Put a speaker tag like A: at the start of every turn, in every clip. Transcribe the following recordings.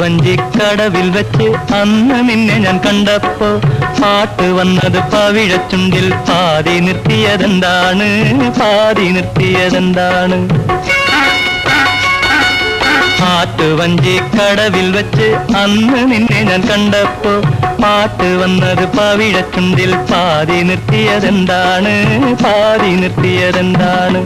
A: വഞ്ചിക്കടവിൽ വെച്ച് അന്ന് നിന്നെ ഞാൻ കണ്ടപ്പോ പാട്ട് വന്നത് പവിഴച്ചുണ്ടിൽ പാതി നിർത്തിയതെന്താണ്, പാതി നിർത്തിയതെന്താണ്? വഞ്ചിക്കടവിൽ വെച്ച് അന്ന് നിന്നെ ഞാൻ കണ്ടപ്പോ പാട്ട് വന്നത് പവിഴച്ചുണ്ടിൽ പാതി നിർത്തിയതെന്താണ്, പാതി നിർത്തിയതെന്താണ്?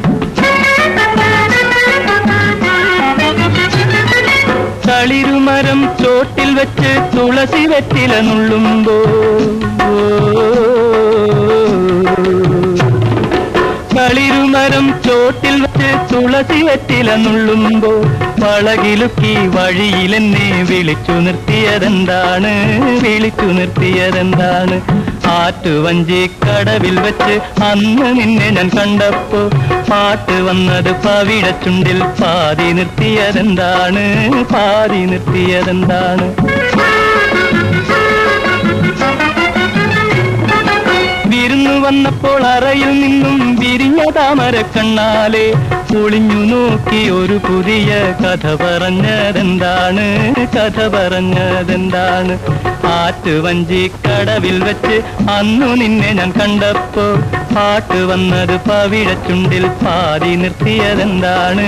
A: തളിരുമരം ചോട്ടിൽ വെച്ച് തുളസി വെറ്റില നുള്ളുമ്പോ, തളിരുമരം ചോട്ടിൽ വെച്ച് തുളസി വെറ്റില നുള്ളുമ്പോ വളകിലുക്കി വഴിയിലെന്നെ വിളിച്ചു നിർത്തിയതെന്താണ്, വിളിച്ചു നിർത്തിയതെന്താണ്? വഞ്ചിക്കടവിൽ വെച്ച് അന്ന് നിന്നെ ഞാൻ കണ്ടപ്പോ പാട്ട് വന്നത് പവിഴച്ചുണ്ടിൽ പാതി നിർത്തിയതെന്താണ്, പാതി നിർത്തിയതെന്താണ്? വിരുന്നു വന്നപ്പോൾ അറയിൽ നിന്നും വിരിഞ്ഞ താമര കണ്ണാലെ ഒളിഞ്ഞു നോക്കി ഒരു പുതിയ കഥ പറഞ്ഞതെന്താണ്, കഥ പറഞ്ഞതെന്താണ്? വഞ്ചിക്കടവിൽ വെച്ച് അന്നു നിന്നെ ഞാൻ കണ്ടപ്പോ പാട്ട് വന്നത് പവിഴച്ചുണ്ടിൽ പാതി നിർത്തിയതെന്താണ്,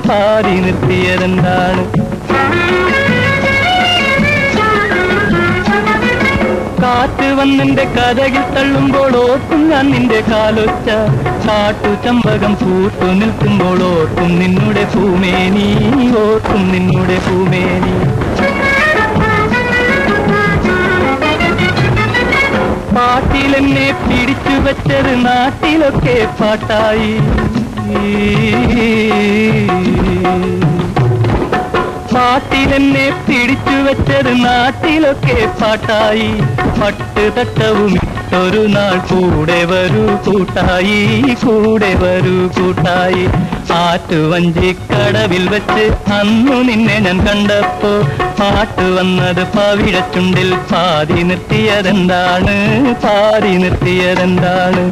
A: പാതി നിർത്തിയതെന്താണ്? കാറ്റ് വന്നെന്റെ കഥകിൽ തള്ളുമ്പോൾ ഓർക്കും ഞാൻ നിന്റെ കാലൊച്ച, കാട്ടു ചമ്പകം പൂത്തു നിൽക്കുമ്പോൾ ഓർക്കും നിന്നുടെ പൂമേനി, ഓർക്കും നിന്നുടെ പൂമേനി. പാട്ടിലെന്നെ പിടിച്ചു വെച്ചത് നാട്ടിലൊക്കെ പാട്ടായി, പാട്ടിലെന്നെ പിടിച്ചു വെച്ചത് നാട്ടിലൊക്കെ പാട്ടായി. പട്ട് തട്ടവും ഒരു നാൾ കൂടെ വരൂ കൂട്ടായി, കൂടെ വരൂ കൂട്ടായി. വഞ്ചിക്കടവിൽ വെച്ച് അന്നു നിന്നെ ഞാൻ കണ്ടപ്പോ പാട്ട് വന്നത് പവിഴച്ചുണ്ടിൽ പാതി നിർത്തിയതെന്താണ്, പാതി നിർത്തിയതെന്താണ്?